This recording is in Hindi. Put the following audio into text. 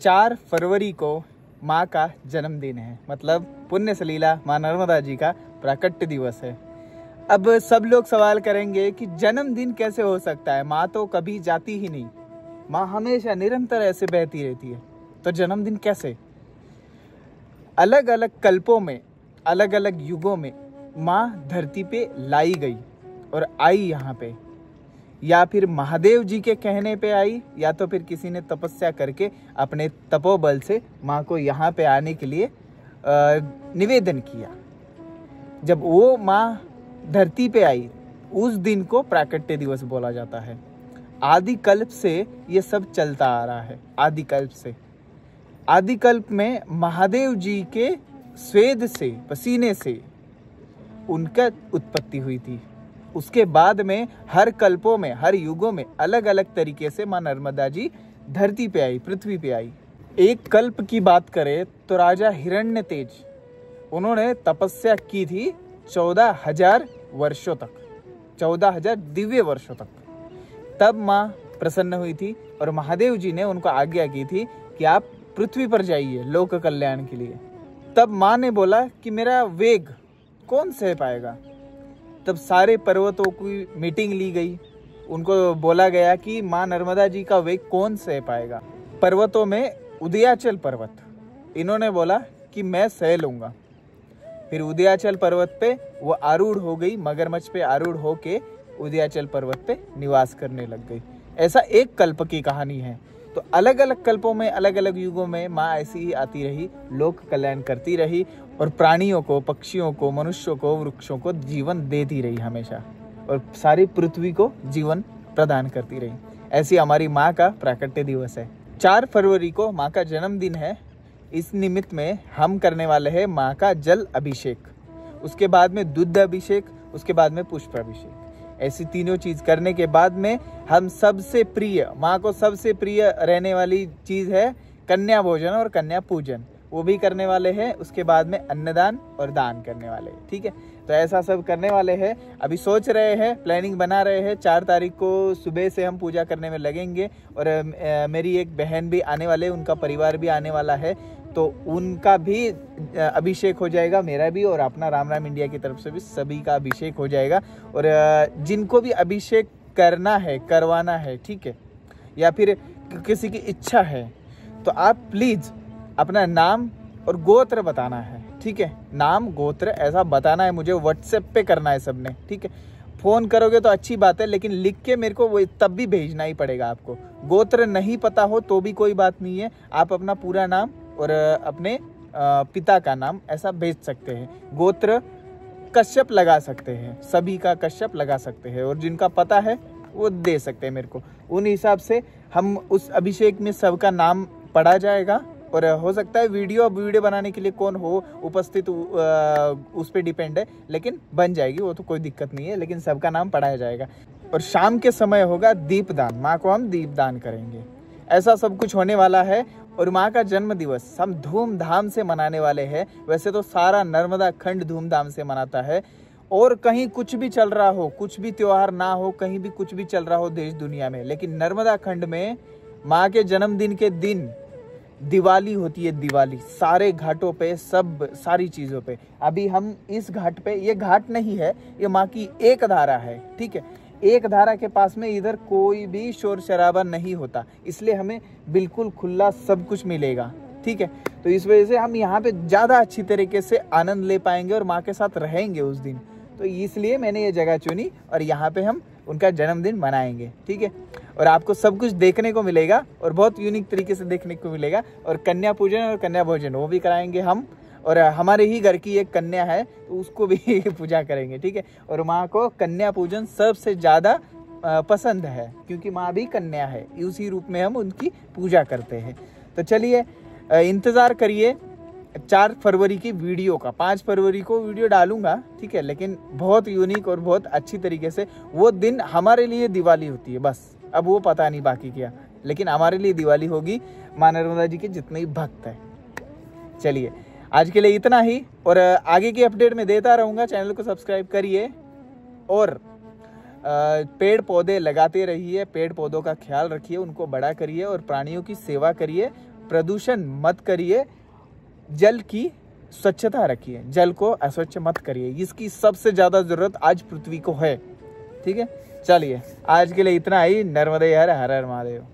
4 फरवरी को माँ का जन्मदिन है, मतलब पुण्य सलीला माँ नर्मदा जी का प्राकट्य दिवस है। अब सब लोग सवाल करेंगे कि जन्मदिन कैसे हो सकता है, माँ तो कभी जाती ही नहीं, माँ हमेशा निरंतर ऐसे बहती रहती है, तो जन्मदिन कैसे? अलग अलग कल्पों में, अलग अलग युगों में माँ धरती पे लाई गई और आई यहाँ पे, या फिर महादेव जी के कहने पे आई, या तो फिर किसी ने तपस्या करके अपने तपोबल से माँ को यहाँ पे आने के लिए निवेदन किया। जब वो माँ धरती पे आई, उस दिन को प्राकट्य दिवस बोला जाता है। आदिकल्प से ये सब चलता आ रहा है, आदिकल्प से। आदिकल्प में महादेव जी के स्वेद से, पसीने से उनका उत्पत्ति हुई थी। उसके बाद में हर कल्पों में, हर युगों में अलग अलग तरीके से माँ नर्मदा जी धरती पे आई, पृथ्वी पे आई। एक कल्प की बात करें तो राजा हिरण्यतेज, उन्होंने तपस्या की थी 14,000 वर्षों तक, 14,000 दिव्य वर्षों तक। तब माँ प्रसन्न हुई थी और महादेव जी ने उनको आज्ञा की थी कि आप पृथ्वी पर जाइए लोक कल्याण के लिए। तब माँ ने बोला कि मेरा वेग कौन सह पाएगा। तब सारे पर्वतों की मीटिंग ली गई, उनको बोला गया कि माँ नर्मदा जी का वेग कौन सह पाएगा। पर्वतों में उदयाचल पर्वत, इन्होंने बोला कि मैं सह लूँगा। फिर उदयाचल पर्वत पे वो आरूढ़ हो गई, मगरमच्छ पे आरूढ़ होके उदयाचल पर्वत पे निवास करने लग गई। ऐसा एक कल्प की कहानी है। तो अलग अलग कल्पों में, अलग अलग युगों में माँ ऐसी ही आती रही, लोक कल्याण करती रही और प्राणियों को, पक्षियों को, मनुष्यों को, वृक्षों को जीवन देती रही हमेशा, और सारी पृथ्वी को जीवन प्रदान करती रही। ऐसी हमारी माँ का प्राकट्य दिवस है। 4 फरवरी को माँ का जन्मदिन है। इस निमित्त में हम करने वाले हैं माँ का जल अभिषेक, उसके बाद में दुग्ध अभिषेक, उसके बाद में पुष्प अभिषेक। ऐसी तीनों चीज करने के बाद में हम सबसे प्रिय, माँ को सबसे प्रिय रहने वाली चीज है कन्या भोजन और कन्या पूजन, वो भी करने वाले हैं। उसके बाद में अन्नदान और दान करने वाले हैं। ठीक है, तो ऐसा सब करने वाले हैं। अभी सोच रहे हैं, प्लानिंग बना रहे हैं। 4 तारीख को सुबह से हम पूजा करने में लगेंगे और मेरी एक बहन भी आने वाले, उनका परिवार भी आने वाला है, तो उनका भी अभिषेक हो जाएगा, मेरा भी और अपना राम राम इंडिया की तरफ से भी सभी का अभिषेक हो जाएगा। और जिनको भी अभिषेक करना है, करवाना है, ठीक है, या फिर किसी की इच्छा है, तो आप प्लीज अपना नाम और गोत्र बताना है। ठीक है, नाम गोत्र ऐसा बताना है, मुझे व्हाट्सएप पे करना है सबने। ठीक है, फोन करोगे तो अच्छी बात है, लेकिन लिख के मेरे को वो तब भी भेजना ही पड़ेगा आपको। गोत्र नहीं पता हो तो भी कोई बात नहीं है, आप अपना पूरा नाम और अपने पिता का नाम ऐसा भेज सकते हैं। गोत्र कश्यप लगा सकते हैं, सभी का कश्यप लगा सकते हैं, और जिनका पता है वो दे सकते हैं मेरे को। उन हिसाब से हम उस अभिषेक में सबका नाम पढ़ा जाएगा। और हो सकता है वीडियो बनाने के लिए कौन हो उपस्थित, उस पर डिपेंड है, लेकिन बन जाएगी, वो तो कोई दिक्कत नहीं है। लेकिन सबका नाम पढ़ाया जाएगा। और शाम के समय होगा दीपदान, माँ को हम दीपदान करेंगे। ऐसा सब कुछ होने वाला है। और माँ का जन्म दिवस हम धूमधाम से मनाने वाले हैं। वैसे तो सारा नर्मदा खंड धूमधाम से मनाता है, और कहीं कुछ भी चल रहा हो, कुछ भी त्योहार ना हो, कहीं भी कुछ भी चल रहा हो देश दुनिया में, लेकिन नर्मदा खंड में माँ के जन्मदिन के दिन दिवाली होती है। दिवाली सारे घाटों पे, सब सारी चीज़ों पे। अभी हम इस घाट पे, ये घाट नहीं है, ये माँ की एक धारा है। ठीक है, एक धारा के पास में इधर कोई भी शोर शराबा नहीं होता, इसलिए हमें बिल्कुल खुला सब कुछ मिलेगा। ठीक है, तो इस वजह से हम यहाँ पे ज़्यादा अच्छी तरीके से आनंद ले पाएंगे और माँ के साथ रहेंगे उस दिन। तो इसलिए मैंने ये जगह चुनी और यहाँ पे हम उनका जन्मदिन मनाएंगे। ठीक है, और आपको सब कुछ देखने को मिलेगा और बहुत यूनिक तरीके से देखने को मिलेगा। और कन्या पूजन और कन्या भोजन वो भी कराएंगे हम, और हमारे ही घर की एक कन्या है तो उसको भी पूजा करेंगे। ठीक है, और माँ को कन्या पूजन सबसे ज़्यादा पसंद है, क्योंकि माँ भी कन्या है, उसी रूप में हम उनकी पूजा करते हैं। तो चलिए इंतज़ार करिए 4 फरवरी की वीडियो का। 5 फरवरी को वीडियो डालूंगा, ठीक है, लेकिन बहुत यूनिक और बहुत अच्छी तरीके से। वो दिन हमारे लिए दिवाली होती है बस, अब वो पता नहीं बाकी क्या, लेकिन हमारे लिए दिवाली होगी माँ नर्मदा जी के जितने भक्त हैं। चलिए आज के लिए इतना ही, और आगे की अपडेट मैं देता रहूँगा। चैनल को सब्सक्राइब करिए और पेड़ पौधे लगाते रहिए, पेड़ पौधों का ख्याल रखिए, उनको बड़ा करिए और प्राणियों की सेवा करिए। प्रदूषण मत करिए, जल की स्वच्छता रखिए, जल को अस्वच्छ मत करिए। इसकी सबसे ज़्यादा ज़रूरत आज पृथ्वी को है। ठीक है, चलिए आज के लिए इतना ही। नर्मदे हर हर महादेव।